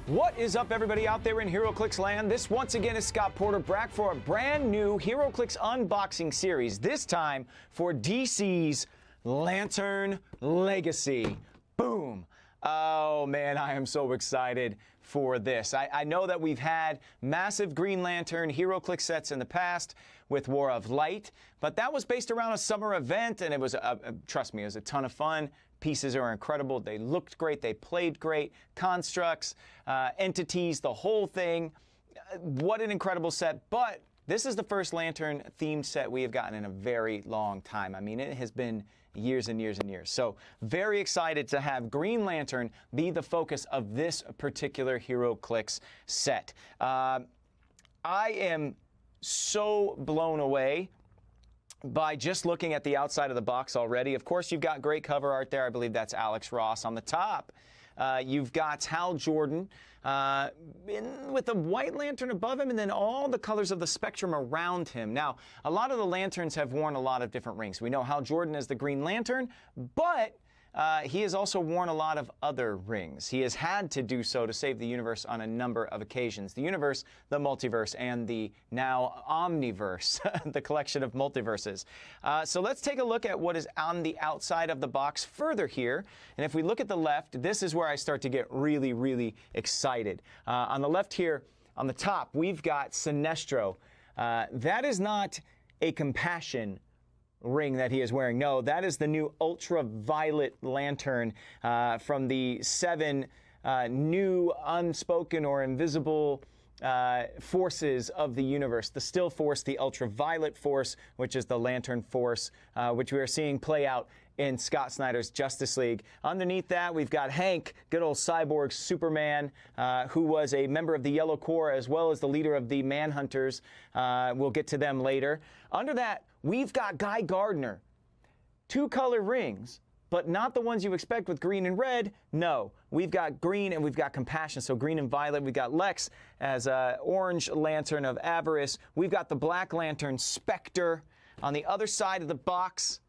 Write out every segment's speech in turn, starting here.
What is up, everybody out there in HeroClix land? This once again is Scott Porter back for a brand new HeroClix unboxing series, this time for DC's Lantern Legacy. Boom! Oh man, I am so excited for this. I know that we've had massive Green Lantern HeroClix sets in the past with War of Light, but that was based around a summer event, and it was, trust me, it was a ton of fun. Pieces are incredible. They looked great. They played great. Constructs, entities, the whole thing. What an incredible set. But this is the first Lantern themed set we have gotten in a very long time. I mean, it has been years and years and years. So very excited to have Green Lantern be the focus of this particular HeroClix set. I am so blown away by just looking at the outside of the box already. Of course, you've got great cover art there. I believe that's Alex Ross. On the top, you've got Hal Jordan with a white lantern above him, and then all the colors of the spectrum around him. Now, a lot of the lanterns have worn a lot of different rings. We know Hal Jordan is the Green Lantern, but he has also worn a lot of other rings. He has had to do so to save the universe on a number of occasions. The universe, the multiverse, and the now omniverse, the collection of multiverses. So let's take a look at what is on the outside of the box further here. And if we look at the left, this is where I start to get really, really excited. On the left here, on the top, we've got Sinestro. That is not a compassion ring that he is wearing. No, that is the new ultraviolet lantern from the 7 new unspoken or invisible forces of the universe. The still force, the ultraviolet force, which is the lantern force, which we are seeing play out in Scott Snyder's Justice League. Underneath that, we've got Hank, good old cyborg Superman, who was a member of the Yellow Corps as well as the leader of the Manhunters. We'll get to them later. Under that, we've got Guy Gardner. 2 color rings, but not the ones you expect with green and red. No, we've got green and we've got compassion. So green and violet. We've got Lex as orange lantern of avarice. We've got the black lantern Spectre. On the other side of the box,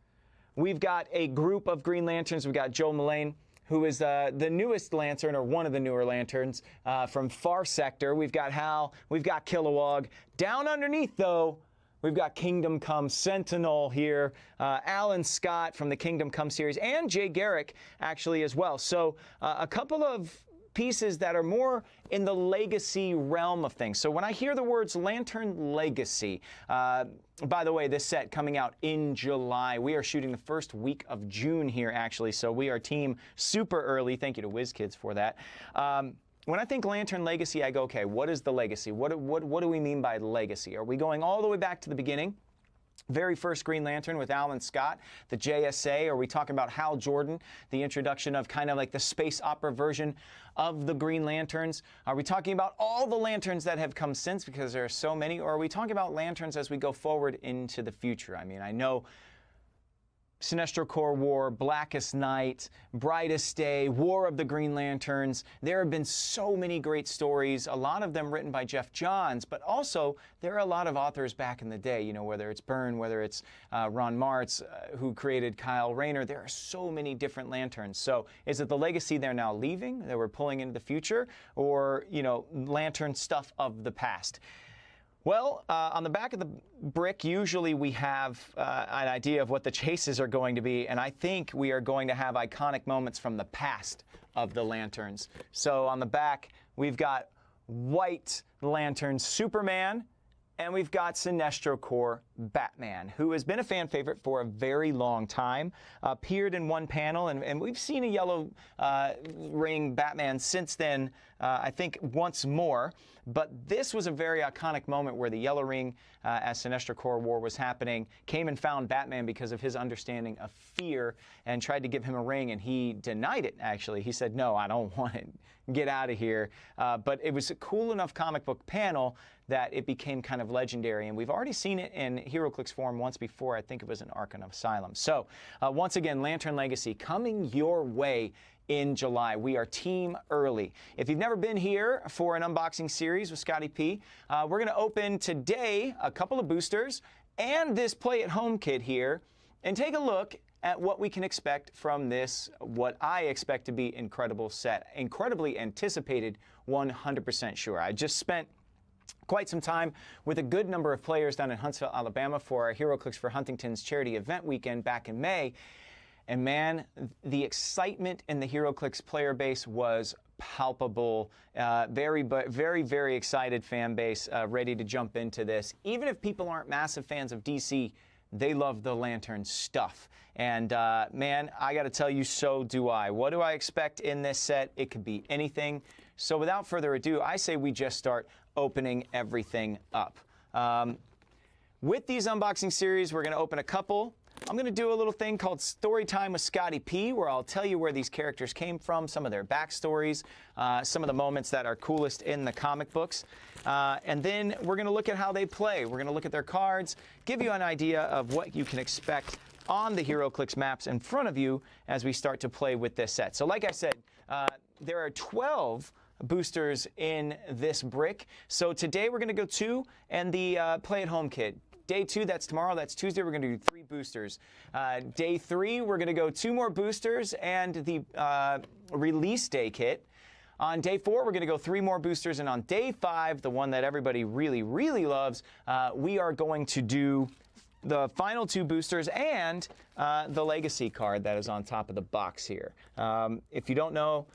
we've got a group of Green Lanterns. We've got Jo Mullein, who is the newest lantern, or one of the newer lanterns, from Far Sector. We've got Hal. We've got Kilowog. Down underneath, though, we've got Kingdom Come Sentinel here, Alan Scott from the Kingdom Come series, and Jay Garrick, actually, as well. So a couple of pieces that are more in the legacy realm of things. So when I hear the words Lantern Legacy, by the way, this set coming out in July. We are shooting the first week of June here, actually, so we are team super early. Thank you to WizKids for that. When I think Lantern Legacy, I go, okay, what is the legacy? What do we mean by legacy? Are we going all the way back to the beginning? Very first Green Lantern with Alan Scott, the JSA? Are we talking about Hal Jordan, the introduction of kind of like the space opera version of the Green Lanterns? Are we talking about all the lanterns that have come since, because there are so many? Or are we talking about lanterns as we go forward into the future? I mean, I know Sinestro Corps War, Blackest Night, Brightest Day, War of the Green Lanterns. There have been so many great stories, a lot of them written by Jeff Johns, but also there are a lot of authors back in the day, you know, whether it's Byrne, whether it's Ron Martz, who created Kyle Rayner. There are so many different lanterns. So is it the legacy they're now leaving, that we're pulling into the future, or, you know, lantern stuff of the past? Well, on the back of the brick, usually we have an idea of what the chases are going to be, and I think we are going to have iconic moments from the past of the lanterns. So on the back, we've got White Lantern Superman, and we've got Sinestro Corps Batman, who has been a fan favorite for a very long time. Appeared in one panel, and we've seen a yellow ring Batman since then, I think once more. But this was a very iconic moment where the yellow ring, as Sinestro Corps War was happening, came and found Batman because of his understanding of fear and tried to give him a ring, and he denied it, actually. He said, no, I don't want it. Get out of here. But it was a cool enough comic book panel that it became kind of legendary. And we've already seen it in HeroClix form once before. I think it was in Arkham Asylum. So once again, Lantern Legacy coming your way in July. We are team early. If you've never been here for an unboxing series with Scotty P, we're going to open today a couple of boosters and this play at home kit here and take a look at what we can expect from this, what I expect to be incredible set. Incredibly anticipated, 100% sure. I just spent quite some time with a good number of players down in Huntsville, Alabama for our HeroClix for Huntington's charity event weekend back in May. And man, the excitement in the HeroClix player base was palpable. Very excited fan base, ready to jump into this. Even if people aren't massive fans of DC, they love the Lantern stuff. And man, I got to tell you, so do I. What do I expect in this set? It could be anything. So without further ado, I say we just start opening everything up. With these unboxing series, we're going to open a couple. I'm going to do a little thing called Story Time with Scotty P, where I'll tell you where these characters came from, some of their backstories, some of the moments that are coolest in the comic books. And then we're going to look at how they play. We're going to look at their cards, give you an idea of what you can expect on the HeroClix maps in front of you as we start to play with this set. So like I said, there are 12 boosters in this brick. So today we're going to go 2 and the Play at Home kit. Day 2, that's tomorrow, that's Tuesday, we're going to do 3 boosters. Day 3, we're going to go 2 more boosters and the release day kit. On day 4, we're going to go 3 more boosters, and on day 5, the one that everybody really loves, we are going to do the final 2 boosters and the legacy card that is on top of the box here. If you don't know,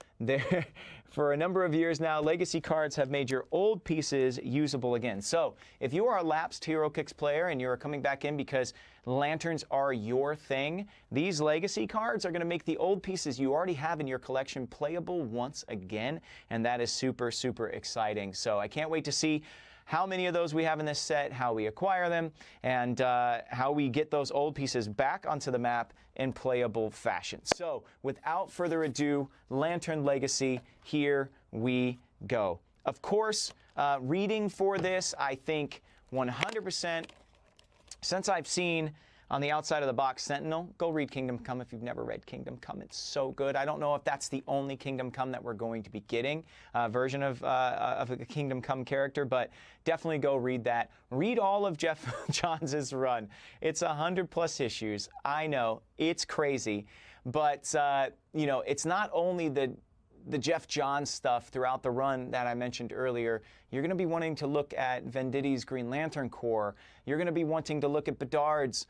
for a number of years now, legacy cards have made your old pieces usable again. So if you are a lapsed HeroClix player and you're coming back in because lanterns are your thing, these legacy cards are going to make the old pieces you already have in your collection playable once again, and that is super exciting. So I can't wait to see how many of those we have in this set, how we acquire them, and how we get those old pieces back onto the map in playable fashion. So without further ado, Lantern Legacy, here we go. Of course, reading for this, I think 100%, since I've seen on the outside of the box Sentinel, go read Kingdom Come if you've never read Kingdom Come. It's so good. I don't know if that's the only Kingdom Come that we're going to be getting, version of a Kingdom Come character, but definitely go read that. Read all of Jeff Johns' run. It's 100+ issues. I know, it's crazy, but you know, it's not only the Jeff Johns stuff throughout the run that I mentioned earlier. You're going to be wanting to look at Venditti's Green Lantern Corps. You're going to be wanting to look at Bedard's,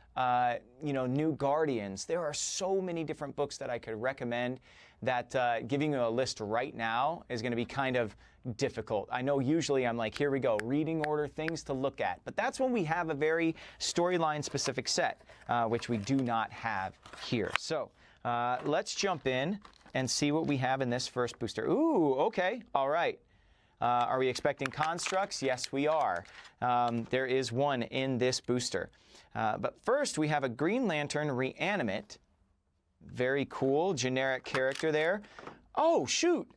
New Guardians. There are so many different books that I could recommend that giving you a list right now is going to be kind of difficult. I know usually I'm like, here we go, reading order, things to look at. But that's when we have a very storyline specific set, which we do not have here. So let's jump in and see what we have in this first booster. Ooh, okay, all right. Are we expecting constructs? Yes, we are. There is one in this booster. But first, we have a Green Lantern Reanimate. Very cool, generic character there. Oh, shoot.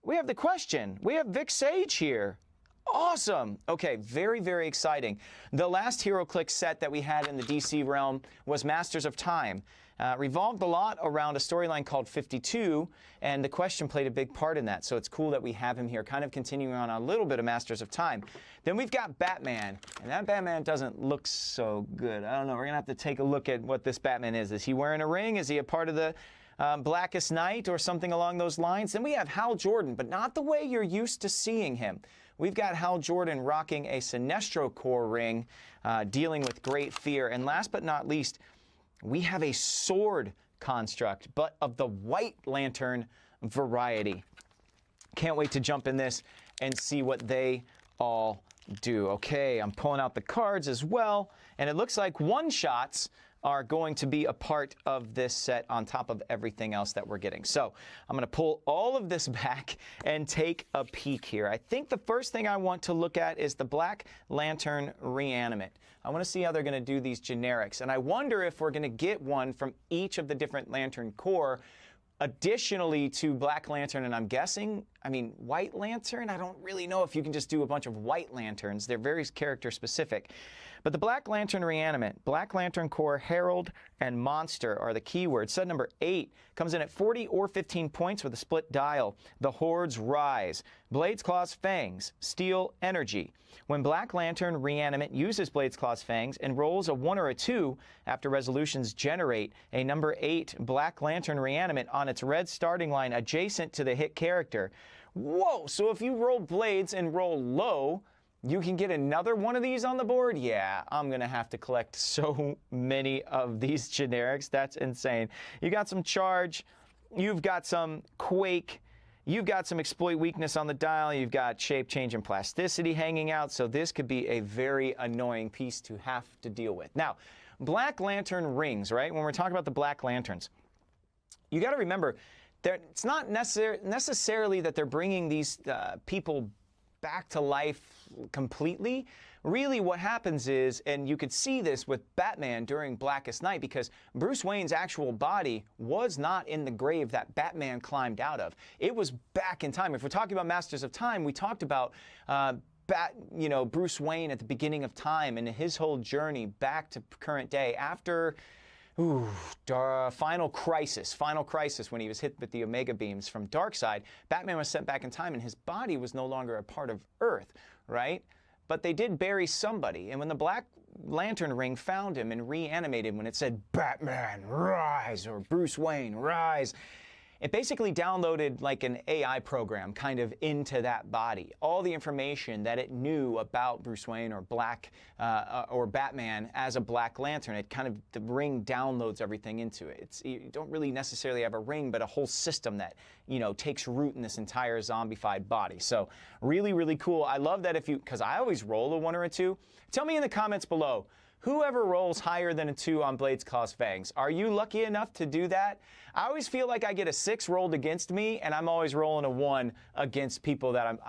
We have the question. We have Vic Sage here. Awesome. Okay, very exciting. The last HeroClix set that we had in the DC realm was Masters of Time. Revolved a lot around a storyline called 52, and the question played a big part in that. So it's cool that we have him here, kind of continuing on a little bit of Masters of Time. Then we've got Batman, and that Batman doesn't look so good. I don't know. We're going to have to take a look at what this Batman is. Is he wearing a ring? Is he a part of the Blackest Night or something along those lines? Then we have Hal Jordan, but not the way you're used to seeing him. We've got Hal Jordan rocking a Sinestro Corps ring, dealing with great fear. And last but not least, we have a sword construct, but of the White Lantern variety. Can't wait to jump in this and see what they all do. Okay, I'm pulling out the cards as well, and it looks like one-shots are going to be a part of this set on top of everything else that we're getting. So I'm going to pull all of this back and take a peek here. I think the first thing I want to look at is the Black Lantern Reanimate. I want to see how they're going to do these generics, and I wonder if we're going to get one from each of the different Lantern Corps additionally to Black Lantern, and I'm guessing, White Lantern? I don't really know if you can just do a bunch of White Lanterns. They're very character specific. But the Black Lantern Reanimate, Black Lantern Core, Herald, and Monster are the keywords. Set number 8 comes in at 40 or 15 points with a split dial. The Hordes Rise, Blades, Claws, Fangs, Steel, Energy. When Black Lantern Reanimate uses Blades, Claws, Fangs and rolls a 1 or a 2 after resolutions, generate a number 8 Black Lantern Reanimate on its red starting line adjacent to the hit character. Whoa, so if you roll Blades and roll low, you can get another one of these on the board? Yeah, I'm going to have to collect so many of these generics. That's insane. You got some Charge, you've got some Quake, you've got some Exploit Weakness on the dial, you've got Shape Change and Plasticity hanging out, so this could be a very annoying piece to have to deal with. Now, Black Lantern rings, right? When we're talking about the Black Lanterns, you got to remember, it's not necessarily that they're bringing these people back to life completely. Really what happens is, and you could see this with Batman during Blackest Night, because Bruce Wayne's actual body was not in the grave that Batman climbed out of. It was back in time. If we're talking about Masters of Time, we talked about Bruce Wayne at the beginning of time and his whole journey back to current day after Final Crisis when he was hit with the Omega beams from Darkseid. Batman was sent back in time and his body was no longer a part of Earth, right? But they did bury somebody, and when the Black Lantern ring found him and reanimated him, when it said Batman rise or Bruce Wayne rise, it basically downloaded like an AI program kind of into that body. All the information that it knew about Bruce Wayne or or Batman as a Black Lantern, it kind of, the ring downloads everything into it. You don't really necessarily have a ring, but a whole system that, takes root in this entire zombified body. So really, really cool. I love that because I always roll a 1 or a 2. Tell me in the comments below, whoever rolls higher than a 2 on Blades, Claws, Fangs, are you lucky enough to do that? I always feel like I get a 6 rolled against me, and I'm always rolling a 1 against people that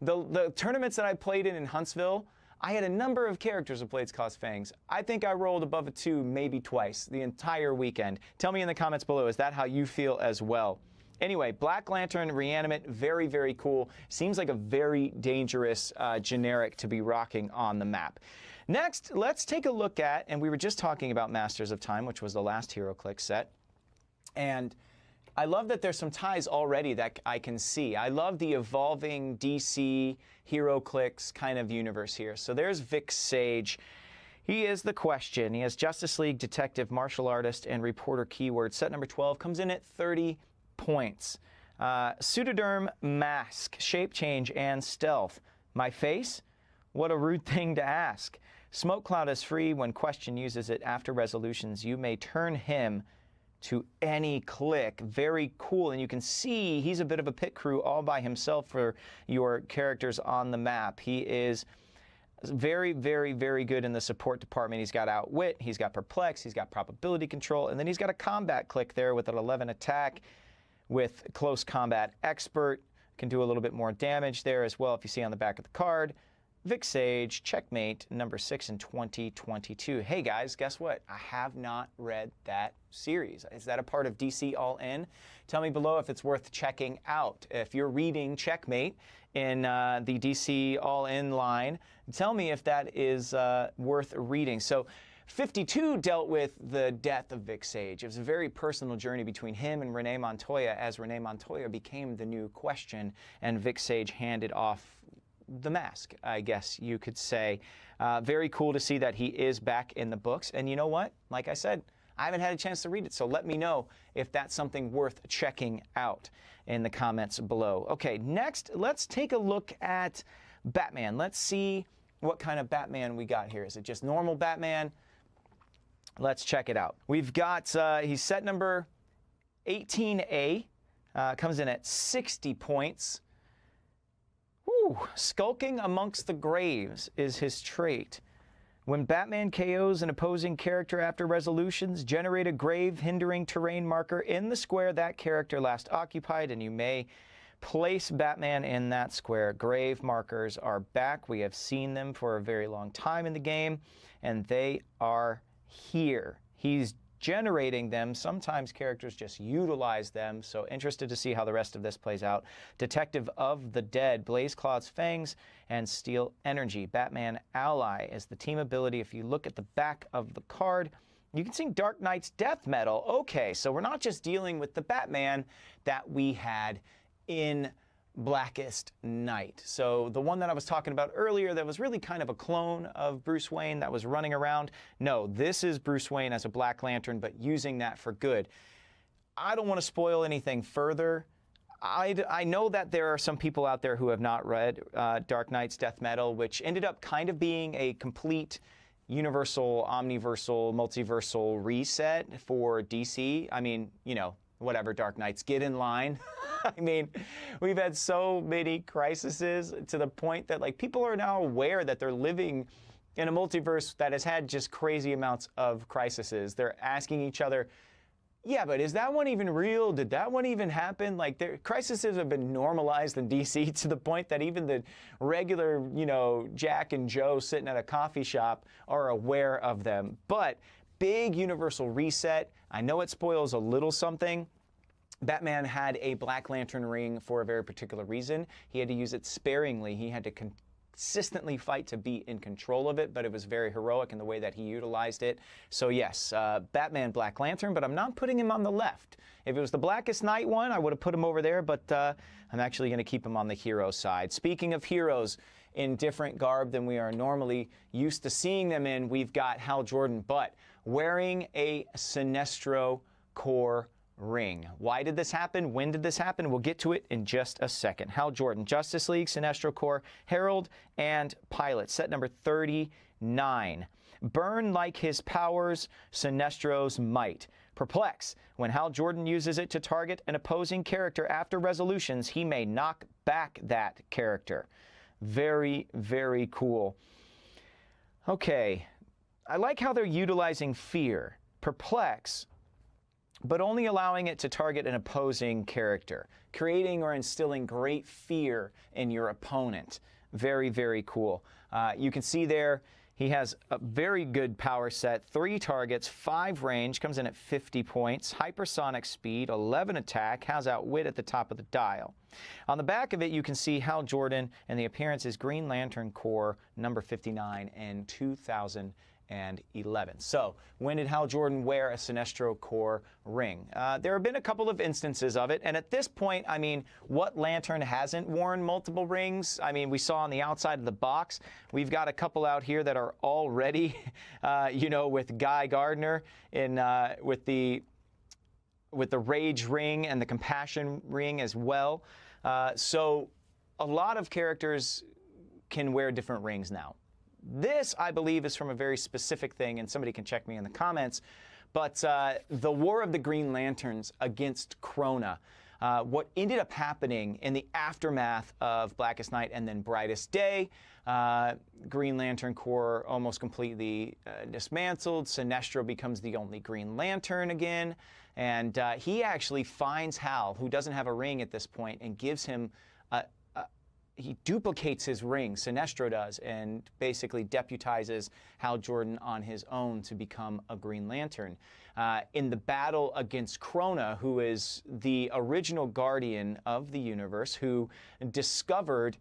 the tournaments that I played in Huntsville, I had a number of characters with Blades, Claws, Fangs. I think I rolled above a 2 maybe twice the entire weekend. Tell me in the comments below, is that how you feel as well? Anyway, Black Lantern Reanimate, very, very cool. Seems like a very dangerous generic to be rocking on the map. Next, let's take a look at, and we were just talking about Masters of Time, which was the last HeroClix set. And I love that there's some ties already that I can see. I love the evolving DC HeroClix kind of universe here. So there's Vic Sage. He is the Question. He has Justice League, Detective, Martial Artist, and Reporter keyword. Set number 12 comes in at 30 points. Pseudoderm Mask, Shape Change, and Stealth. My face? What a rude thing to ask. Smoke Cloud is free. When Question uses it after resolutions, you may turn him to any click. Very cool. And you can see he's a bit of a pit crew all by himself for your characters on the map. He is very, very, very good in the support department. He's got Outwit, he's got Perplex, he's got Probability Control, and then he's got a combat click there with an 11 attack with Close Combat Expert. Can do a little bit more damage there as well if you see on the back of the card. Vic Sage, Checkmate, number 6 in 2022. Hey guys, guess what? I have not read that series. Is that a part of DC All In? Tell me below if it's worth checking out. If you're reading Checkmate in the DC All In line, tell me if that is worth reading. So 52 dealt with the death of Vic Sage. It was a very personal journey between him and Renee Montoya as Renee Montoya became the new Question and Vic Sage handed off the mask, I guess you could say. Very cool to see that he is back in the books. And you know what? Like I said, I haven't had a chance to read it, so let me know if that's something worth checking out in the comments below. Okay, next, let's take a look at Batman. Let's see what kind of Batman we got here. Is it just normal Batman? Let's check it out. We've got, he's set number 18A, comes in at 60 points. Woo. Skulking amongst the graves is his trait. When Batman KOs an opposing character after resolutions, generate a grave-hindering terrain marker in the square that character last occupied, and you may place Batman in that square. Grave markers are back. We have seen them for a very long time in the game, and they are here. He's generating them. Sometimes characters just utilize them. So interested to see how the rest of this plays out. Detective of the Dead, BlazeClaw's Fangs, and Steel Energy. Batman Ally is the team ability. If you look at the back of the card, you can see Dark Knight's death metal. Okay, so we're not just dealing with the Batman that we had in Blackest Night. So the one that I was talking about earlier that was really kind of a clone of Bruce Wayne that was running around. No, this is Bruce Wayne as a Black Lantern, but using that for good. I don't want to spoil anything further. I know that there are some people out there who have not read Dark Knight's death metal, which ended up kind of being a complete universal, omniversal, multiversal reset for DC. I mean, you know, whatever, Dark Knights, get in line. I mean, we've had so many crises to the point that, like, people are now aware that they're living in a multiverse that has had just crazy amounts of crises. They're asking each other, yeah, but is that one even real? Did that one even happen? Like, crises have been normalized in DC to the point that even the regular, you know, Jack and Joe sitting at a coffee shop are aware of them. But big universal reset. I know it spoils a little something. Batman had a Black Lantern ring for a very particular reason. He had to use it sparingly. He had to consistently fight to be in control of it, but it was very heroic in the way that he utilized it. So yes, Batman Black Lantern, but I'm not putting him on the left. If it was the Blackest Night one, I would have put him over there, but I'm actually going to keep him on the hero side. Speaking of heroes in different garb than we are normally used to seeing them in, we've got Hal Jordan, but wearing a Sinestro core ring. Why did this happen? When did this happen? We'll get to it in just a second. Hal Jordan, Justice League, Sinestro Corps, Herald, and Pilot. Set number 39. Burn like his powers, Sinestro's might. Perplex. When Hal Jordan uses it to target an opposing character after resolutions, he may knock back that character. Very, very cool. Okay. I like how they're utilizing fear. Perplex, but only allowing it to target an opposing character, creating or instilling great fear in your opponent. Very, very cool. You can see there he has a very good power set, 3 targets, 5 range, comes in at 50 points, hypersonic speed, 11 attack, has outwit at the top of the dial. On the back of it, you can see Hal Jordan, and the appearance is Green Lantern Corps number 59 in 2011. So, when did Hal Jordan wear a Sinestro Corps ring? There have been a couple of instances of it, and at this point, I mean, what Lantern hasn't worn multiple rings? I mean, we saw on the outside of the box, we've got a couple out here that are already, you know, with Guy Gardner in with the Rage ring and the Compassion ring as well. So, a lot of characters can wear different rings now. This, I believe, is from a very specific thing, and somebody can check me in the comments, but the War of the Green Lanterns against Krona. What ended up happening in the aftermath of Blackest Night and then Brightest Day, Green Lantern Corps almost completely dismantled. Sinestro becomes the only Green Lantern again, and he actually finds Hal, who doesn't have a ring at this point, and gives him he duplicates his ring, Sinestro does, and basically deputizes Hal Jordan on his own to become a Green Lantern. In the battle against Krona, who is the original guardian of the universe, who discovered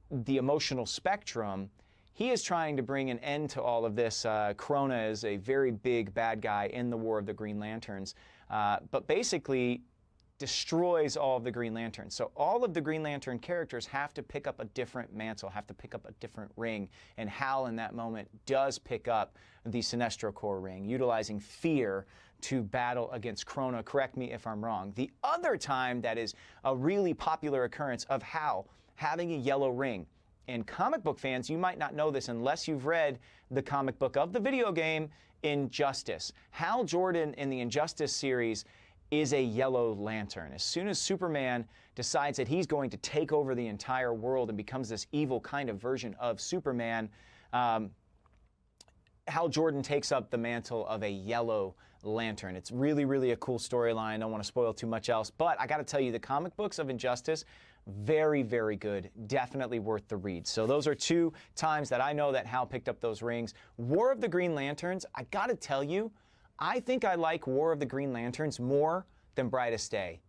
the emotional spectrum, he is trying to bring an end to all of this. Krona is a very big bad guy in the War of the Green Lanterns, but basically destroys all of the Green Lanterns. So all of the Green Lantern characters have to pick up a different mantle, have to pick up a different ring, and Hal in that moment does pick up the Sinestro Corps ring, utilizing fear to battle against Krona. Correct me if I'm wrong. The other time that is a really popular occurrence of Hal having a yellow ring, and comic book fans, you might not know this unless you've read the comic book of the video game Injustice. Hal Jordan in the Injustice series is a yellow lantern. As soon as Superman decides that he's going to take over the entire world and becomes this evil kind of version of Superman, Hal Jordan takes up the mantle of a yellow lantern. It's really, really a cool storyline. I don't want to spoil too much else, but I got to tell you, the comic books of Injustice, very, very good. Definitely worth the read. So those are 2 times that I know that Hal picked up those rings. War of the Green Lanterns, I got to tell you, I think I like War of the Green Lanterns more than Brightest Day.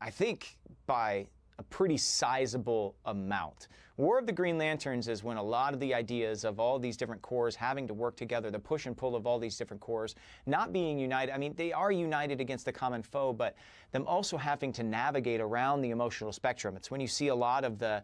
I think by a pretty sizable amount. War of the Green Lanterns is when a lot of the ideas of all these different corps having to work together, the push and pull of all these different corps, not being united. I mean, they are united against the common foe, but them also having to navigate around the emotional spectrum. It's when you see a lot of the,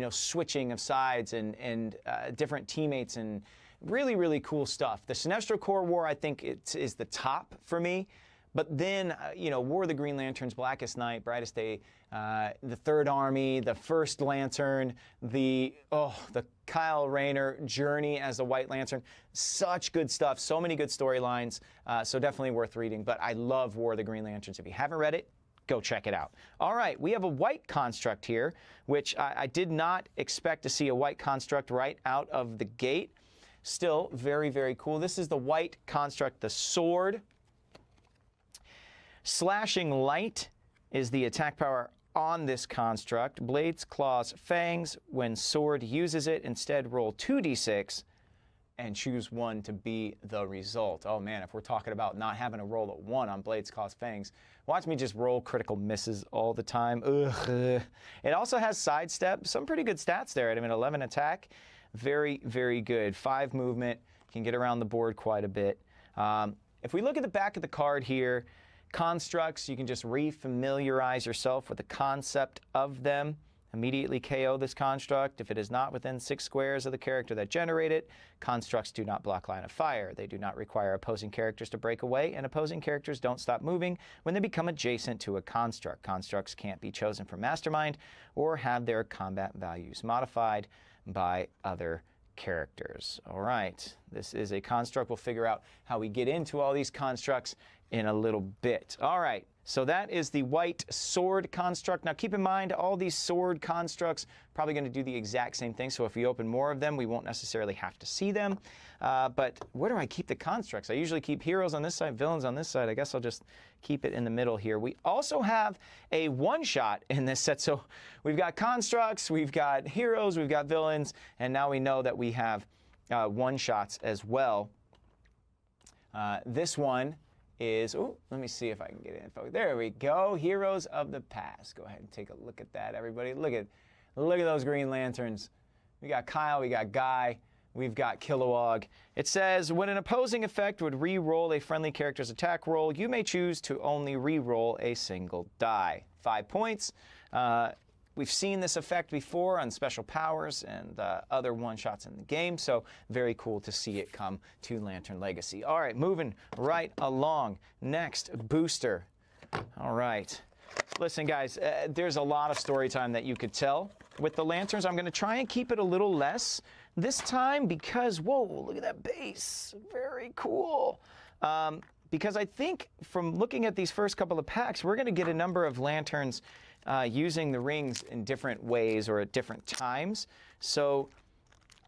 switching of sides and different teammates and really, really cool stuff. The Sinestro Corps War, I think, is the top for me. But then, War of the Green Lanterns, Blackest Night, Brightest Day, the Third Army, the First Lantern, the Kyle Rayner journey as the White Lantern. Such good stuff. So many good storylines. So definitely worth reading. But I love War of the Green Lanterns. If you haven't read it, go check it out. All right, we have a white construct here, which I did not expect to see a white construct right out of the gate. Still very, very cool. This is the white construct, the Sword. Slashing Light is the attack power on this construct. Blades, Claws, Fangs. When Sword uses it, instead roll 2d6 and choose 1 to be the result. Oh man, if we're talking about not having to roll a 1 on Blades, Claws, Fangs, watch me just roll critical misses all the time. Ugh. It also has Sidestep. Some pretty good stats there. 11 attack. Very, very good. 5 movement. Can get around the board quite a bit. If we look at the back of the card here, constructs, you can just re-familiarize yourself with the concept of them. Immediately KO this construct if it is not within 6 squares of the character that generated it. Constructs do not block line of fire. They do not require opposing characters to break away, and opposing characters don't stop moving when they become adjacent to a construct. Constructs can't be chosen from Mastermind or have their combat values modified by other characters. All right, this is a construct. We'll figure out how we get into all these constructs in a little bit. All right, so that is the white sword construct. Now keep in mind, all these sword constructs probably going to do the exact same thing, so if we open more of them, we won't necessarily have to see them. But where do I keep the constructs? I usually keep heroes on this side, villains on this side. I guess I'll just keep it in the middle here. We also have a one-shot in this set, so we've got constructs, we've got heroes, we've got villains, and now we know that we have one-shots as well. This one is, let me see if I can get it in focus. There we go, Heroes of the Past. Go ahead and take a look at that, everybody. Look at those Green Lanterns. We got Kyle, we got Guy, we've got Kilowog. It says, when an opposing effect would re-roll a friendly character's attack roll, you may choose to only re-roll a single die. 5 points. We've seen this effect before on special powers and other one-shots in the game, so very cool to see it come to Lantern Legacy. All right, moving right along. Next, Booster. All right. Listen, guys, there's a lot of story time that you could tell with the Lanterns. I'm going to try and keep it a little less this time because, whoa, look at that base. Very cool. Because I think from looking at these first couple of packs, we're going to get a number of Lanterns using the rings in different ways or at different times. So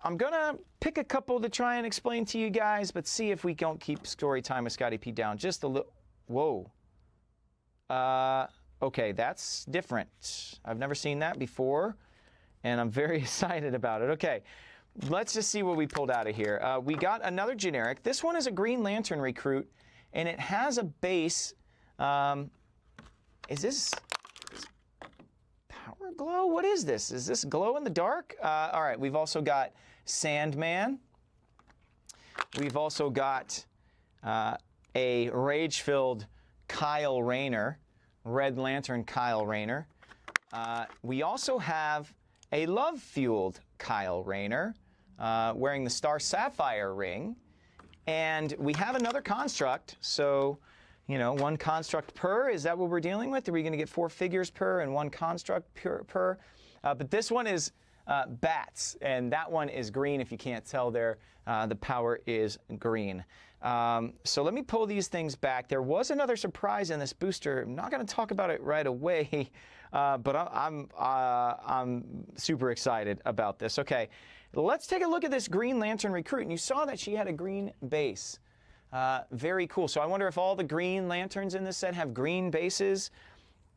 I'm going to pick a couple to try and explain to you guys, but see if we don't keep story time with Scotty P down just a little. Whoa. Okay, that's different. I've never seen that before, and I'm very excited about it. Okay, let's just see what we pulled out of here. We got another generic. This one is a Green Lantern recruit, and it has a base. Is this Power Glow? What is this? Is this glow in the dark? All right, we've also got Sandman. We've also got a rage-filled Kyle Rayner, Red Lantern Kyle Rayner. We also have a love-fueled Kyle Rayner wearing the Star Sapphire ring. And we have another construct, so, you know, 1 construct per. Is that what we're dealing with? Are we going to get 4 figures per and 1 construct per? But this one is bats, and that one is green. If you can't tell there, the power is green. So let me pull these things back. There was another surprise in this booster. I'm not going to talk about it right away, but I'm super excited about this. Okay, let's take a look at this Green Lantern recruit. And you saw that she had a green base. Very cool. So I wonder if all the Green Lanterns in this set have green bases.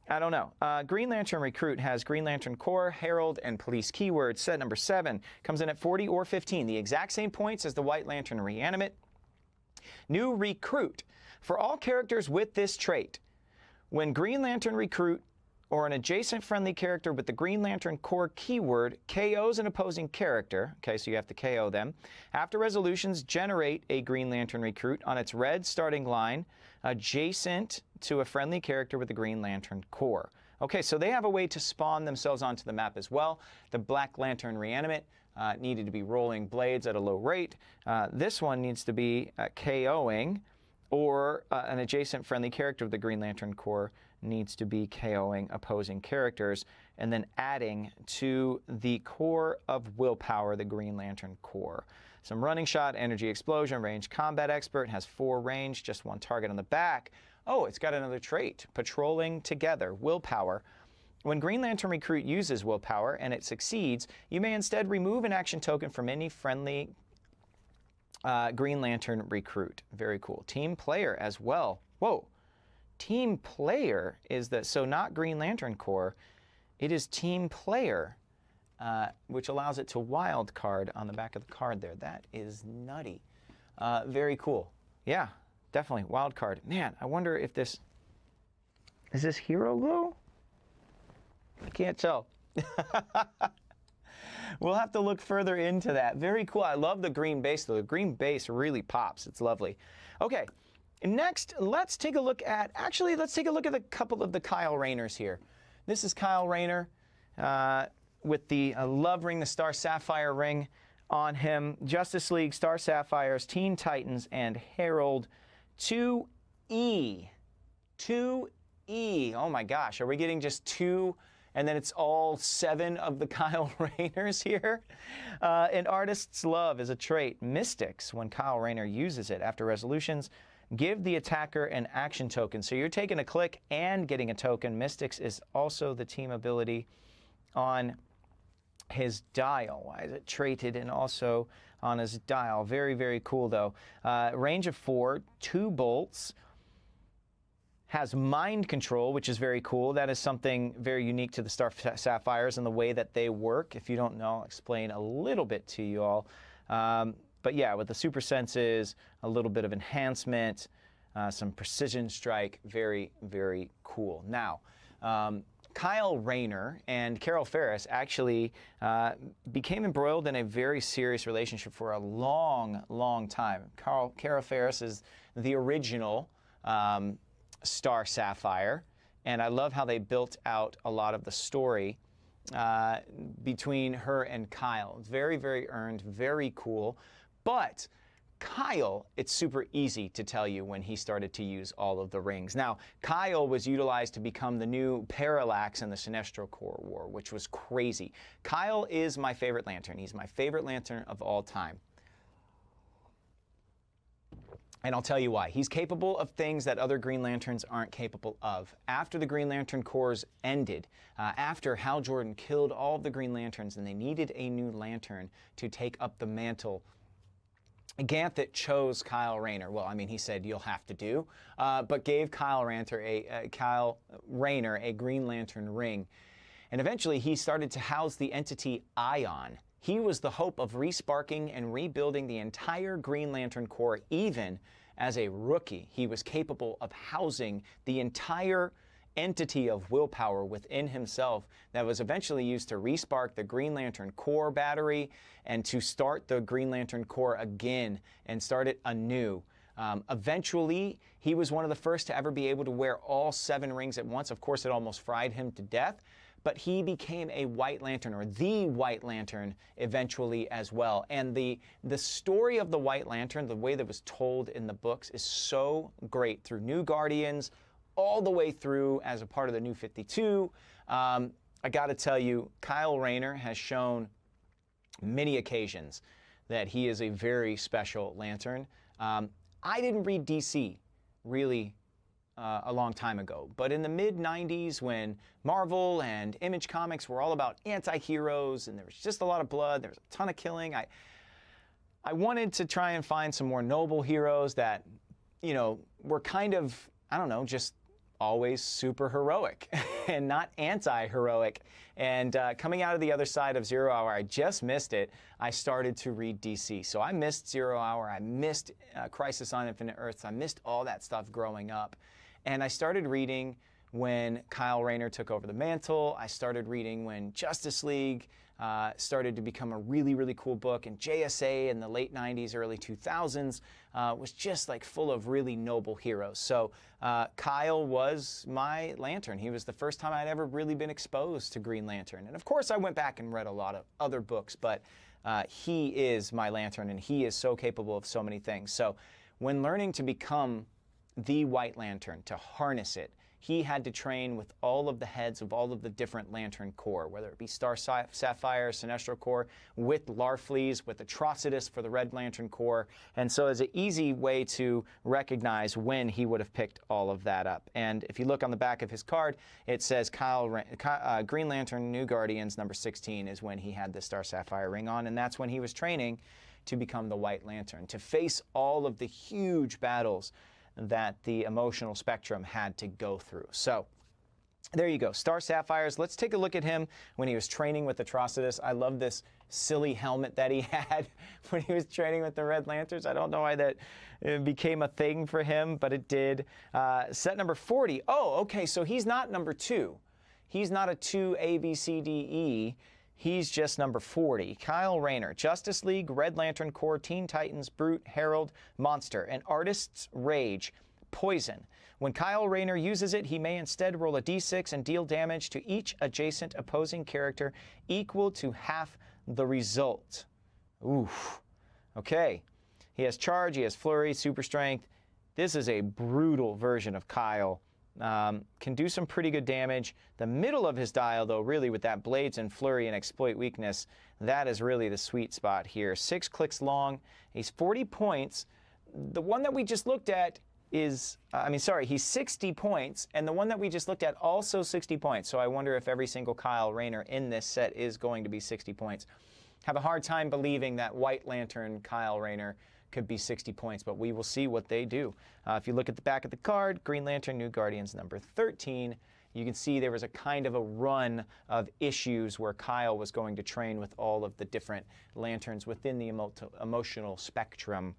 I don't know. Green Lantern Recruit has Green Lantern Corps, Herald, and Police keywords. Set number 7 comes in at 40 or 15, the exact same points as the White Lantern Reanimate. New recruit. For all characters with this trait, when Green Lantern recruit or an adjacent friendly character with the Green Lantern core keyword KOs an opposing character, okay, so you have to KO them, after resolutions, generate a Green Lantern recruit on its red starting line adjacent to a friendly character with the Green Lantern core. Okay, so they have a way to spawn themselves onto the map as well. The Black Lantern Reanimate needed to be rolling blades at a low rate. This one needs to be KOing, or an adjacent friendly character with the Green Lantern core needs to be KOing opposing characters, and then adding to the core of willpower the Green Lantern core. Some running shot, energy explosion, range combat expert, has 4 range, just 1 target on the back. Oh, it's got another trait, patrolling together, willpower. When Green Lantern Recruit uses willpower and it succeeds, you may instead remove an action token from any friendly Green Lantern Recruit. Very cool. Team player as well. Whoa. Team player is the, so not Green Lantern core, it is team player, which allows it to wild card on the back of the card there. That is nutty. Very cool. Yeah, definitely. Wild card. Man, I wonder if this, is this Hero Glow? I can't tell. We'll have to look further into that. Very cool. I love the green base, though. The green base really pops. It's lovely. Okay, next, let's take a look at, actually, let's take a look at a couple of the Kyle Rayners here. This is Kyle Rayner with the Love Ring, the Star Sapphire ring on him. Justice League, Star Sapphires, Teen Titans, and Herald 2E. 2E. Oh my gosh, are we getting just 2? And then it's all 7 of the Kyle Rayners here. An artist's love is a trait. Mystics, when Kyle Rayner uses it after resolutions, give the attacker an action token. So you're taking a click and getting a token. Mystics is also the team ability on his dial. Why is it traded and also on his dial? Very, very cool, though. Range of 4, 2 bolts. Has mind control, which is very cool. That is something very unique to the Star Sapphires and the way that they work. If you don't know, I'll explain a little bit to you all. But yeah, with the super senses, a little bit of enhancement, some precision strike, very, very cool. Now, Kyle Rayner and Carol Ferris actually became embroiled in a very serious relationship for a long, long time. Carol Ferris is the original Star Sapphire, and I love how they built out a lot of the story between her and Kyle. Very, very earned, very cool. But Kyle, it's super easy to tell you when he started to use all of the rings. Now, Kyle was utilized to become the new Parallax in the Sinestro Corps War, which was crazy. Kyle is my favorite Lantern. He's my favorite Lantern of all time. And I'll tell you why. He's capable of things that other Green Lanterns aren't capable of. After the Green Lantern Corps ended, after Hal Jordan killed all of the Green Lanterns and they needed a new Lantern to take up the mantle, Ganthet chose Kyle Rayner. Well, I mean, he said, you'll have to do, but gave Kyle Rayner a Green Lantern ring. And eventually he started to house the entity Ion. He was the hope of resparking and rebuilding the entire Green Lantern Corps. Even as a rookie, he was capable of housing the entire entity of willpower within himself that was eventually used to respark the Green Lantern Corps battery and to start the Green Lantern Corps again and start it anew. Eventually, he was one of the first to ever be able to wear all 7 rings at once. Of course, it almost fried him to death, but he became a White Lantern, or the White Lantern, eventually as well. And the story of the White Lantern, the way that was told in the books, is so great through New Guardians, all the way through as a part of the New 52. I got to tell you, Kyle Rayner has shown many occasions that he is a very special Lantern. I didn't read DC really a long time ago, but in the mid-90s when Marvel and Image Comics were all about anti-heroes and there was just a lot of blood, there was a ton of killing, I wanted to try and find some more noble heroes that, you know, were kind of, I don't know, just always super heroic. and not anti-heroic. And coming out of the other side of Zero Hour, I just missed it. I started to read DC. So I missed Zero Hour. I missed Crisis on Infinite Earths. I missed all that stuff growing up. And I started reading when Kyle Rayner took over the mantle. I started reading when Justice League started to become a really, really cool book. And JSA in the late 90s, early 2000s was just like full of really noble heroes. So Kyle was my Lantern. He was the first time I'd ever really been exposed to Green Lantern. And of course, I went back and read a lot of other books, but he is my Lantern, and he is so capable of so many things. So when learning to become the White Lantern, to harness it, he had to train with all of the heads of all of the different Lantern Corps, whether it be Star Sapphire, Sinestro Corps, with Larfleeze, with Atrocitus for the Red Lantern Corps. And so it's an easy way to recognize when he would have picked all of that up. And if you look on the back of his card, it says Green Lantern New Guardians number 16 is when he had the Star Sapphire ring on, and that's when he was training to become the White Lantern, to face all of the huge battles that the emotional spectrum had to go through. So there you go, Star Sapphires. Let's take a look at him when he was training with Atrocitus. I love this silly helmet that he had when he was training with the Red Lanterns. I don't know why that became a thing for him, but it did. Set number 40. Oh, okay, so he's not number 2. He's not a 2 A, B, C, D, E. He's just number 40. Kyle Rayner, Justice League, Red Lantern Corps, Teen Titans, Brute, Herald, Monster, an Artist's Rage, Poison. When Kyle Rayner uses it, he may instead roll a d6 and deal damage to each adjacent opposing character equal to half the result. Oof. Okay. He has Charge, he has Flurry, Super Strength. This is a brutal version of Kyle. Can do some pretty good damage. The middle of his dial, though, really with that Blades and Flurry and Exploit Weakness, that is really the sweet spot here. 6 clicks long. He's 40 points. The one that we just looked at is, he's 60 points, and the one that we just looked at also 60 points. So I wonder if every single Kyle Rayner in this set is going to be 60 points. Have a hard time believing that White Lantern Kyle Rayner could be 60 points, but we will see what they do. If you look at the back of the card, Green Lantern New Guardians number 13, you can see there was a kind of a run of issues where Kyle was going to train with all of the different lanterns within the emotional spectrum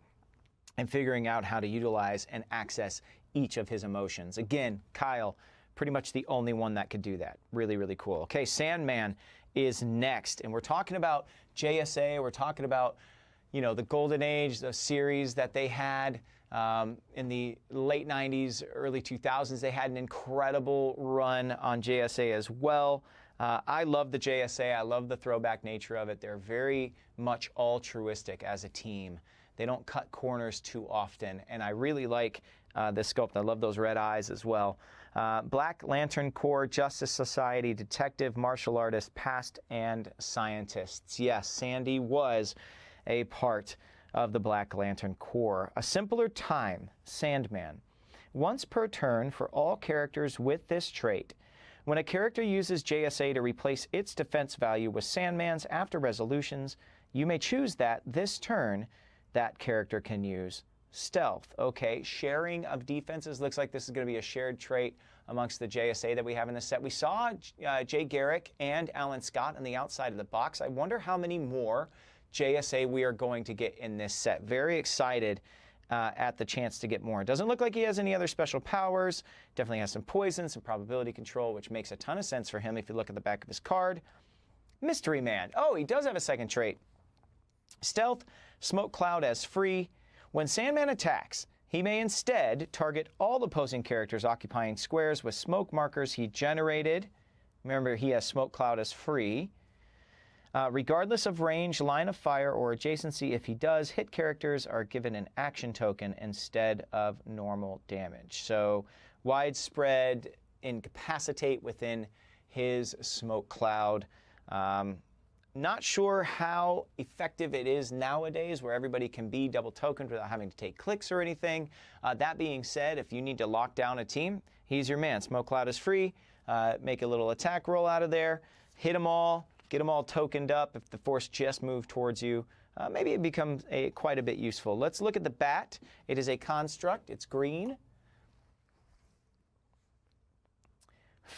and figuring out how to utilize and access each of his emotions. Again, Kyle, pretty much the only one that could do that. Really, really cool. Okay, Sandman is next, and we're talking about JSA, we're talking about the Golden Age, the series that they had in the late 90s, early 2000s. They had an incredible run on JSA as well. I love the JSA. I love the throwback nature of it. They're very much altruistic as a team. They don't cut corners too often, and I really like this sculpt. I love those red eyes as well. Black Lantern Corps, Justice Society, Detective, Martial Artist, Past, and Scientists. Yes, Sandy was a part of the Black Lantern Corps. A simpler time, Sandman. Once per turn for all characters with this trait. When a character uses JSA to replace its defense value with Sandman's after resolutions, you may choose that this turn that character can use Stealth. Okay, sharing of defenses. Looks like this is going to be a shared trait amongst the JSA that we have in this set. We saw Jay Garrick and Alan Scott on the outside of the box. I wonder how many more JSA we are going to get in this set. Very excited at the chance to get more. Doesn't look like he has any other special powers. Definitely has some poison, some probability control, which makes a ton of sense for him if you look at the back of his card. Mystery Man. Oh, he does have a second trait. Stealth, Smoke Cloud as free. When Sandman attacks, he may instead target all opposing characters occupying squares with smoke markers he generated. Remember, he has Smoke Cloud as free. Regardless of range, line of fire, or adjacency, if he does, hit characters are given an action token instead of normal damage. So widespread incapacitate within his Smoke Cloud. Not sure how effective it is nowadays where everybody can be double tokened without having to take clicks or anything. That being said, if you need to lock down a team, he's your man. Smoke Cloud is free. Make a little attack roll out of there. Hit them all. Get them all tokened up. If the force just moved towards you, maybe it becomes quite a bit useful. Let's look at the bat. It is a construct. It's green.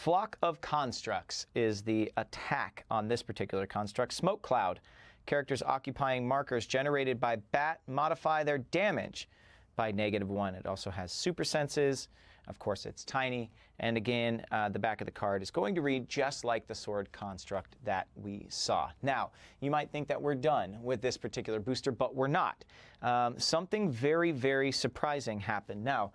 Flock of Constructs is the attack on this particular construct. Smoke Cloud. Characters occupying markers generated by bat modify their damage by -1. It also has super senses. Of course, it's tiny. And again, the back of the card is going to read just like the sword construct that we saw. Now, you might think that we're done with this particular booster, but we're not. Something very, very surprising happened. Now,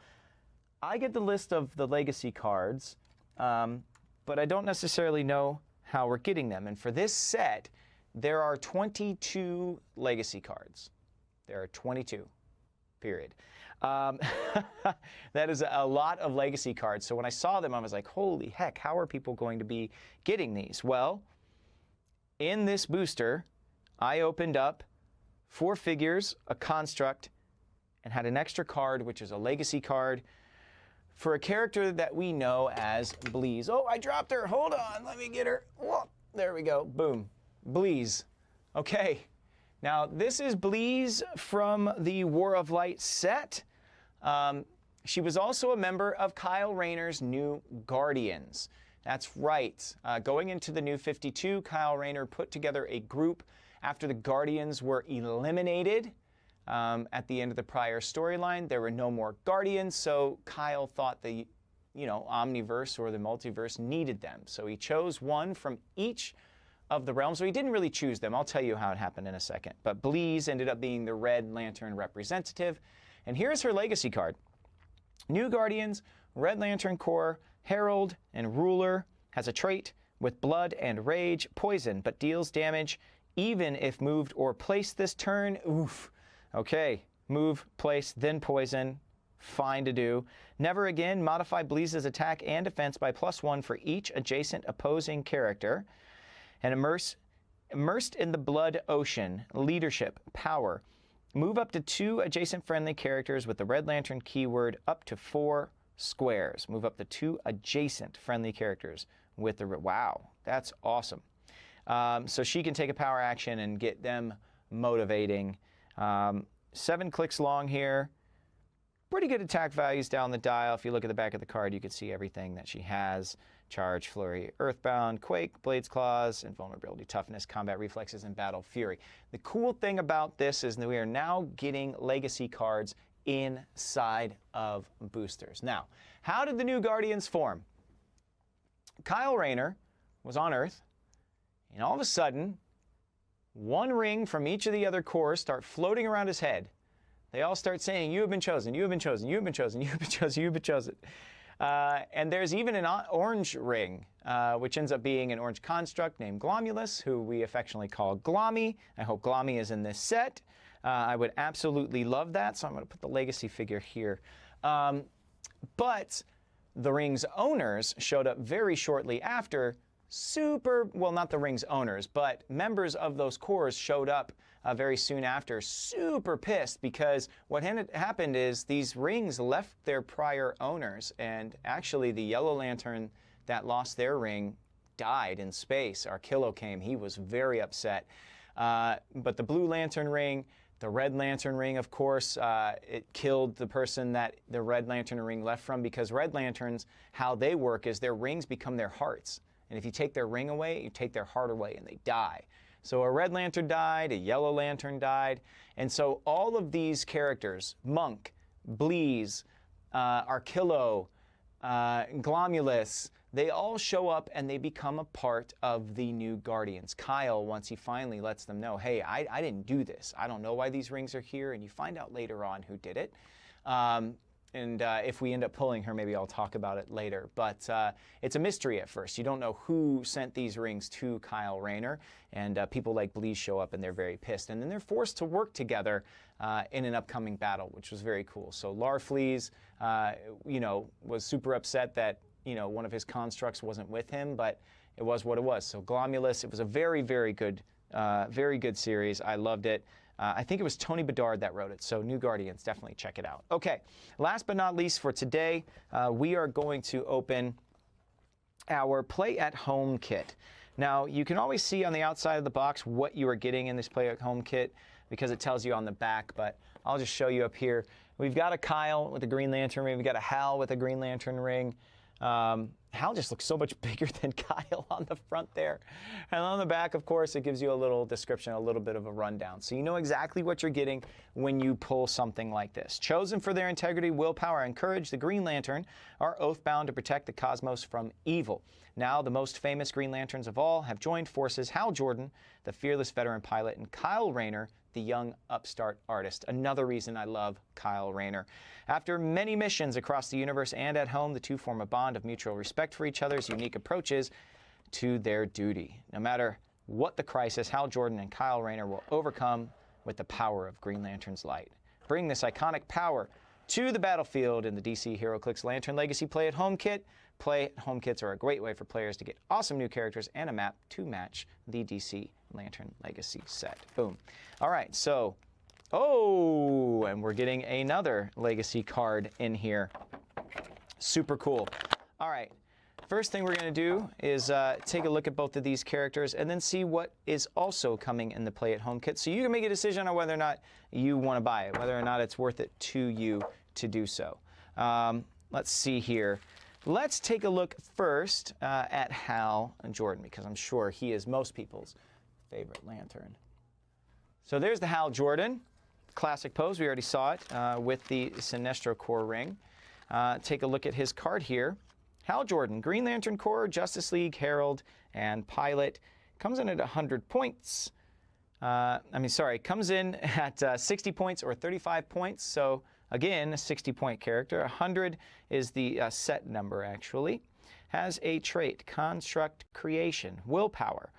I get the list of the legacy cards, but I don't necessarily know how we're getting them. And for this set, there are 22 legacy cards. There are 22, period. That is a lot of legacy cards. So when I saw them, I was like, holy heck, how are people going to be getting these? Well, in this booster, I opened up 4 figures, a construct, and had an extra card, which is a legacy card, for a character that we know as Bleeze. Oh, I dropped her. Hold on. Let me get her. Whoa, there we go. Boom. Bleeze. Okay. Now, this is Bleeze from the War of Light set. She was also a member of Kyle Rayner's New Guardians. That's right. Going into the New 52, Kyle Rayner put together a group after the Guardians were eliminated. At the end of the prior storyline, there were no more Guardians, so Kyle thought the, Omniverse or the multiverse needed them. So he chose one from each of the realms. So he didn't really choose them. I'll tell you how it happened in a second. But Bleeze ended up being the Red Lantern representative. And here's her legacy card. New Guardians, Red Lantern Corps, Herald, and Ruler. Has a trait with blood and rage, poison, but deals damage even if moved or placed this turn. Oof. Okay, move, place, then poison. Fine to do. Never again. Modify Bleeze's attack and defense by +1 for each adjacent opposing character. And immersed in the blood ocean, leadership, power. Move up to 2 adjacent friendly characters with the Red Lantern keyword up to 4 squares. Move up to 2 adjacent friendly characters with the... Wow, that's awesome. So she can take a power action and get them motivating. 7 clicks long here. Pretty good attack values down the dial. If you look at the back of the card, you can see everything that she has. Charge, Flurry, Earthbound, Quake, Blades Claws, Invulnerability, Toughness, Combat Reflexes, and Battle Fury. The cool thing about this is that we are now getting legacy cards inside of boosters. Now, how did the New Guardians form? Kyle Rayner was on Earth, and all of a sudden, one ring from each of the other cores start floating around his head. They all start saying, you have been chosen, you have been chosen, you have been chosen, you have been chosen, you have been chosen. And there's even an orange ring, which ends up being an orange construct named Glomulus, who we affectionately call Glommy. I hope Glommy is in this set. I would absolutely love that, so I'm going to put the legacy figure here. But the ring's owners showed up very shortly after. Well, not the ring's owners, but members of those cores showed up very soon after, super pissed, because what happened is these rings left their prior owners, and actually the Yellow Lantern that lost their ring died in space. Arkillo came. He was very upset. But the Blue Lantern ring, the Red Lantern ring, of course, it killed the person that the Red Lantern ring left from, because Red Lanterns, how they work is their rings become their hearts. And if you take their ring away, you take their heart away, and they die. So a Red Lantern died, a Yellow Lantern died, and so all of these characters, Monk, Bleeze, Arkillo, Glomulus, they all show up and they become a part of the New Guardians. Kyle, once he finally lets them know, hey, I didn't do this. I don't know why these rings are here, and you find out later on who did it. And if we end up pulling her, maybe I'll talk about it later. But it's a mystery at first. You don't know who sent these rings to Kyle Rayner. And people like Bleeze show up, and they're very pissed. And then they're forced to work together in an upcoming battle, which was very cool. So Larfleeze, was super upset that, one of his constructs wasn't with him. But it was what it was. So Glomulus, it was a very, very good series. I loved it. I think it was Tony Bedard that wrote it, so New Guardians, definitely check it out. Okay, last but not least for today, we are going to open our Play at Home kit. Now, you can always see on the outside of the box what you are getting in this Play at Home kit because it tells you on the back, but I'll just show you up here. We've got a Kyle with a Green Lantern ring. We've got a Hal with a Green Lantern ring. Hal just looks so much bigger than Kyle on the front there. And on the back, of course, it gives you a little description, a little bit of a rundown. So you know exactly what you're getting when you pull something like this. Chosen for their integrity, willpower, and courage, the Green Lantern are oath-bound to protect the cosmos from evil. Now, the most famous Green Lanterns of all have joined forces: Hal Jordan, the fearless veteran pilot, and Kyle Rayner, the young upstart artist. Another reason I love Kyle Rayner. After many missions across the universe and at home, the two form a bond of mutual respect for each other's unique approaches to their duty. No matter what the crisis, Hal Jordan and Kyle Rayner will overcome with the power of Green Lantern's light. Bring this iconic power to the battlefield in the DC HeroClix Lantern Legacy Play at Home Kit. Play at Home Kits are a great way for players to get awesome new characters and a map to match the DC Lantern Legacy set. Boom. All right, so, and we're getting another Legacy card in here. Super cool. All right, first thing we're going to do is take a look at both of these characters and then see what is also coming in the Play at Home Kit. So you can make a decision on whether or not you want to buy it, whether or not it's worth it to you to do so. Let's see here. Let's take a look first at Hal Jordan, because I'm sure he is most people's favorite Lantern. So there's the Hal Jordan. Classic pose. We already saw it with the Sinestro Corps ring. Take a look at his card here. Hal Jordan, Green Lantern Corps, Justice League, Herald, and Pilot. Comes in at 100 points. Comes in at 60 points or 35 points. So again, a 60-point character. 100 is the set number, actually. Has a trait, Construct Creation, Willpower.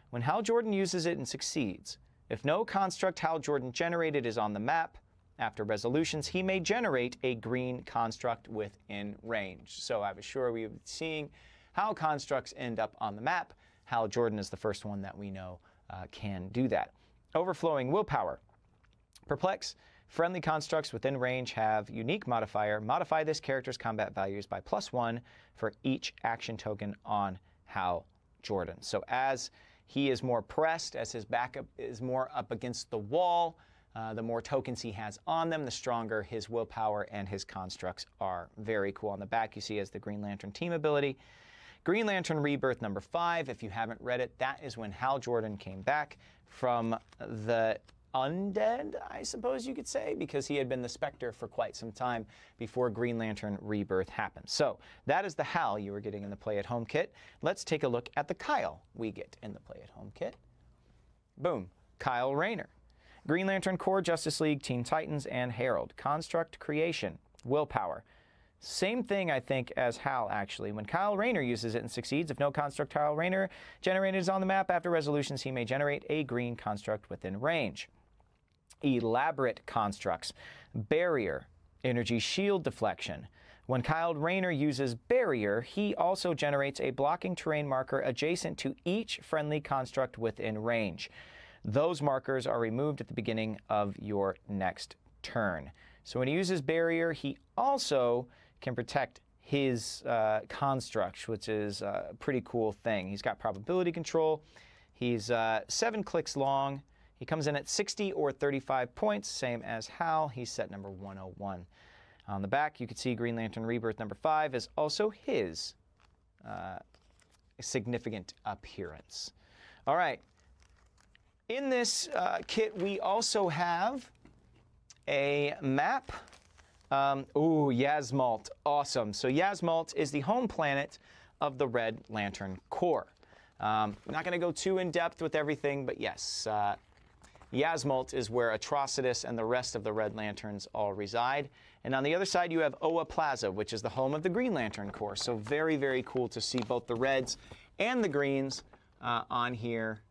When Hal Jordan uses it and succeeds, if no construct Hal Jordan generated is on the map, after resolutions, he may generate a green construct within range. So I was sure we would be seeing how constructs end up on the map. Hal Jordan is the first one that we know can do that. Overflowing Willpower. Perplex. Friendly constructs within range have unique modifier. Modify this character's combat values by +1 for each action token on Hal Jordan. So as he is more pressed, as his backup is more up against the wall, the more tokens he has on them, the stronger his willpower and his constructs are. Very cool. On the back, you see as the Green Lantern team ability. Green Lantern Rebirth number 5. If you haven't read it, that is when Hal Jordan came back from the undead, I suppose you could say, because he had been the Spectre for quite some time before Green Lantern Rebirth happened. So that is the Hal you were getting in the Play at Home kit. Let's take a look at the Kyle we get in the Play at Home kit. Boom. Kyle Rayner. Green Lantern Corps, Justice League, Teen Titans, and Herald. Construct Creation. Willpower. Same thing, I think, as Hal, actually. When Kyle Rayner uses it and succeeds, if no construct Kyle Rayner generated is on the map after resolutions, he may generate a green construct within range. Elaborate constructs. Barrier. Energy shield deflection. When Kyle Rayner uses Barrier, he also generates a blocking terrain marker adjacent to each friendly construct within range. Those markers are removed at the beginning of your next turn. So when he uses Barrier, he also can protect his constructs, which is a pretty cool thing. He's got probability control. He's 7 clicks long. He comes in at 60 or 35 points, same as Hal. He's set number 101. On the back, you can see Green Lantern Rebirth number 5 is also his significant appearance. All right. In this kit, we also have a map. Yasmalt. Awesome. So Yasmalt is the home planet of the Red Lantern Corps. I'm not going to go too in-depth with everything, but yes, Yasmalt is where Atrocitus and the rest of the Red Lanterns all reside. And on the other side, you have Oa Plaza, which is the home of the Green Lantern Corps. So very, very cool to see both the Reds and the Greens on here.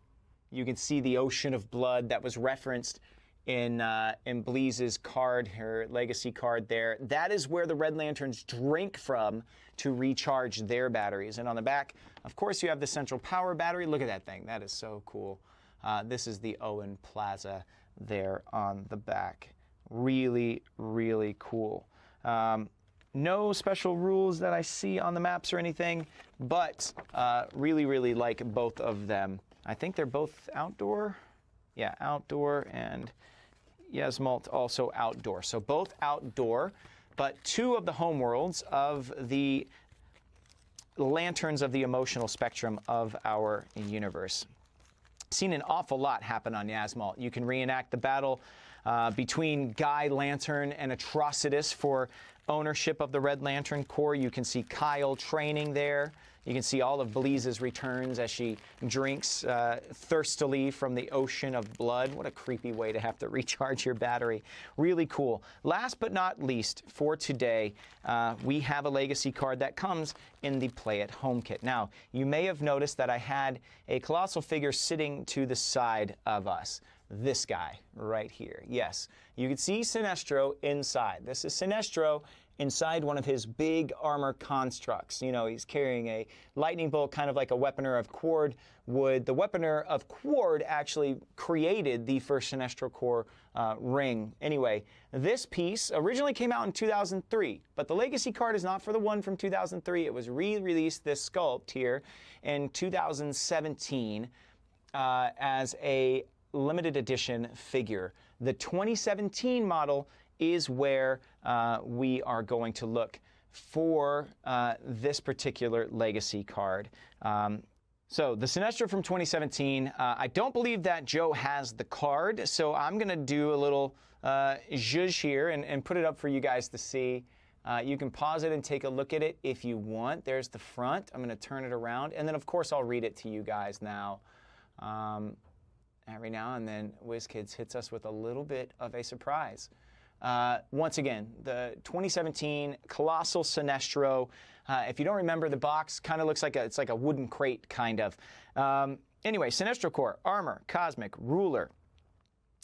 You can see the ocean of blood that was referenced in Bleeze's card, her legacy card there. That is where the Red Lanterns drink from to recharge their batteries. And on the back, of course, you have the central power battery. Look at that thing. That is so cool. This is the Owen Plaza there on the back. Really, really cool. No special rules that I see on the maps or anything, but really, really like both of them. I think they're both outdoor. Yeah, outdoor, and Yasmalt also outdoor. So both outdoor, but two of the homeworlds of the lanterns of the emotional spectrum of our universe. Seen an awful lot happen on Yasmal. You can reenact the battle between Guy Lantern and Atrocitus for ownership of the Red Lantern Corps. You can see Kyle training there. You can see all of Bleeze's returns as she drinks thirstily from the ocean of blood. What a creepy way to have to recharge your battery. Really cool. Last but not least, for today, we have a Legacy card that comes in the Play at Home kit. Now, you may have noticed that I had a Colossal figure sitting to the side of us. This guy right here. Yes, you can see Sinestro inside. This is Sinestro inside one of his big armor constructs. You know, he's carrying a lightning bolt, kind of like a Weaponer of Qward would. The Weaponer of Qward actually created the first Sinestro Corps ring. Anyway, this piece originally came out in 2003, but the Legacy card is not for the one from 2003. It was re-released, this sculpt here, in 2017 as a limited edition figure. The 2017 model is where we are going to look for this particular Legacy card. So the Sinestro from 2017, I don't believe that Joe has the card, so I'm going to do a little zhuzh here and put it up for you guys to see. You can pause it and take a look at it if you want. There's the front. I'm going to turn it around, and then of course I'll read it to you guys now. Every now and then, WizKids hits us with a little bit of a surprise. Once again, the 2017 Colossal Sinestro. If you don't remember, the box kind of looks like it's like a wooden crate, kind of. Anyway, Sinestro Corps, Armor, Cosmic, Ruler.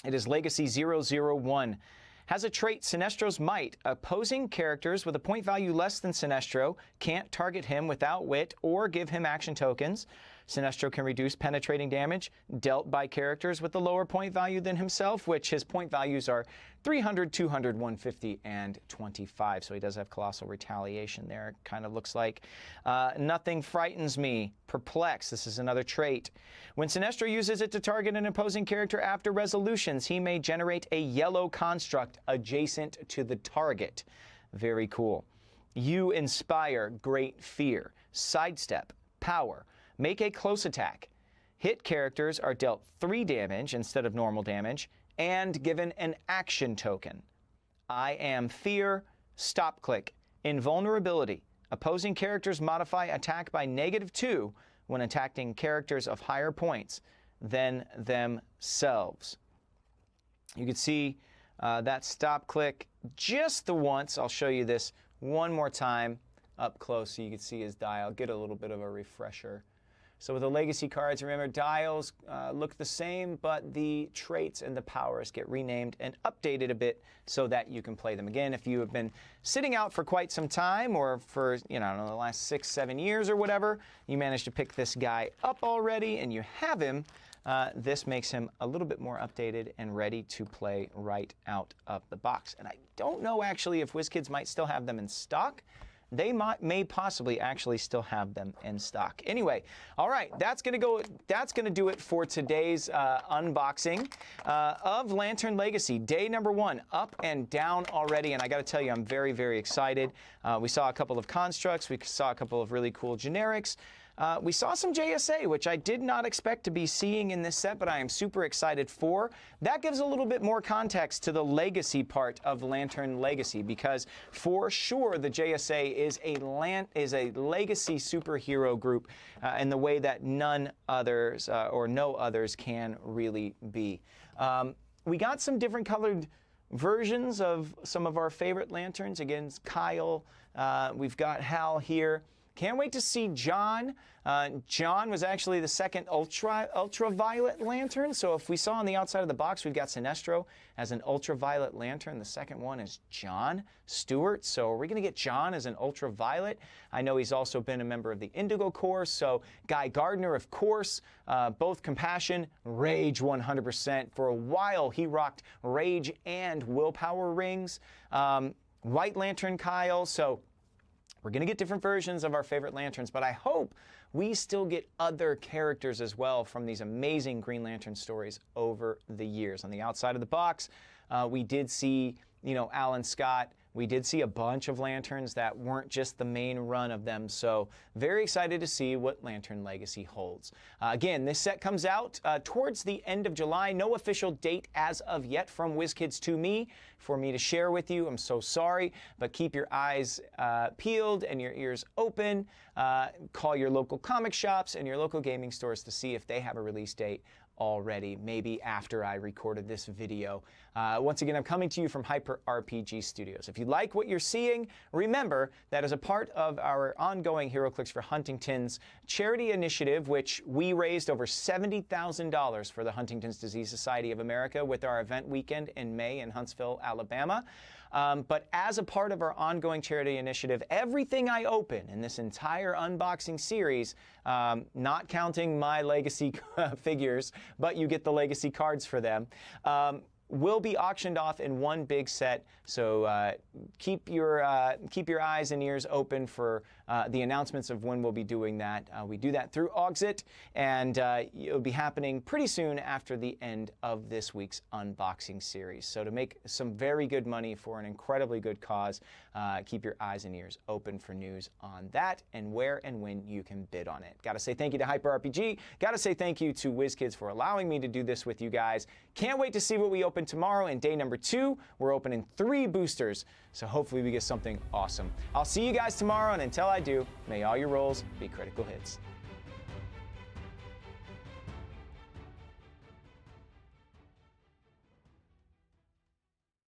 It is Legacy 001. Has a trait, Sinestro's Might. Opposing characters with a point value less than Sinestro can't target him without wit or give him action tokens. Sinestro can reduce penetrating damage dealt by characters with a lower point value than himself, which his point values are 300, 200, 150, and 25. So he does have Colossal Retaliation there, it kind of looks like. Nothing frightens me. Perplex, this is another trait. When Sinestro uses it to target an opposing character after resolutions, he may generate a yellow construct adjacent to the target. Very cool. You inspire great fear. Sidestep, power. Make a close attack. Hit characters are dealt 3 damage instead of normal damage and given an action token. I am fear, stop click. Invulnerability. Opposing characters modify attack by -2 when attacking characters of higher points than themselves. You can see that stop click just the once. I'll show you this one more time up close so you can see his dial. Get a little bit of a refresher. So with the Legacy cards, remember, dials look the same, but the traits and the powers get renamed and updated a bit so that you can play them again. If you have been sitting out for quite some time, or for, you know, I don't know, the last 6, 7 years or whatever, you managed to pick this guy up already and you have him, this makes him a little bit more updated and ready to play right out of the box. And I don't know actually if WizKids might still have them in stock. They may possibly actually still have them in stock. Anyway, all right, that's gonna do it for today's unboxing of Lantern Legacy. Day number 1, up and down already, and I gotta tell you, I'm very, very excited. We saw a couple of constructs, we saw a couple of really cool generics. We saw some JSA, which I did not expect to be seeing in this set, but I am super excited for. That gives a little bit more context to the Legacy part of Lantern Legacy, because for sure the JSA is a Legacy superhero group in the way that none others or no others can really be. We got some different colored versions of some of our favorite lanterns. Again, Kyle, we've got Hal here. Can't wait to see John. John was actually the second ultraviolet lantern. So if we saw on the outside of the box, we've got Sinestro as an ultraviolet lantern. The second one is John Stewart. So are we going to get John as an ultraviolet? I know he's also been a member of the Indigo Corps. So Guy Gardner, of course, both Compassion, Rage 100%. For a while, he rocked Rage and Willpower rings. White Lantern Kyle. So we're going to get different versions of our favorite lanterns, but I hope we still get other characters as well from these amazing Green Lantern stories over the years. On the outside of the box, we did see, you know, Alan Scott, we did see a bunch of lanterns that weren't just the main run of them, so very excited to see what Lantern Legacy holds. Again, this set comes out towards the end of July. No official date as of yet from WizKids to me for me to share with you. I'm so sorry, but keep your eyes peeled and your ears open. Call your local comic shops and your local gaming stores to see if they have a release date already, maybe after I recorded this video. Once again, I'm coming to you from HyperRPG Studios. If you like what you're seeing, remember that as a part of our ongoing HeroClix for Huntington's charity initiative, which we raised over $70,000 for the Huntington's Disease Society of America with our event weekend in May in Huntsville, Alabama. But as a part of our ongoing charity initiative, everything I open in this entire unboxing series, not counting my legacy figures, but you get the legacy cards for them, will be auctioned off in one big set. So keep your eyes and ears open for the announcements of when we'll be doing that. We do that through Auxit, and it'll be happening pretty soon after the end of this week's unboxing series. So to make some very good money for an incredibly good cause, keep your eyes and ears open for news on that and where and when you can bid on it. Got to say thank you to HyperRPG. Got to say thank you to WizKids for allowing me to do this with you guys. Can't wait to see what we open tomorrow. And day number 2, we're opening 3 boosters. So hopefully we get something awesome. I'll see you guys tomorrow, and until I do, may all your rolls be critical hits.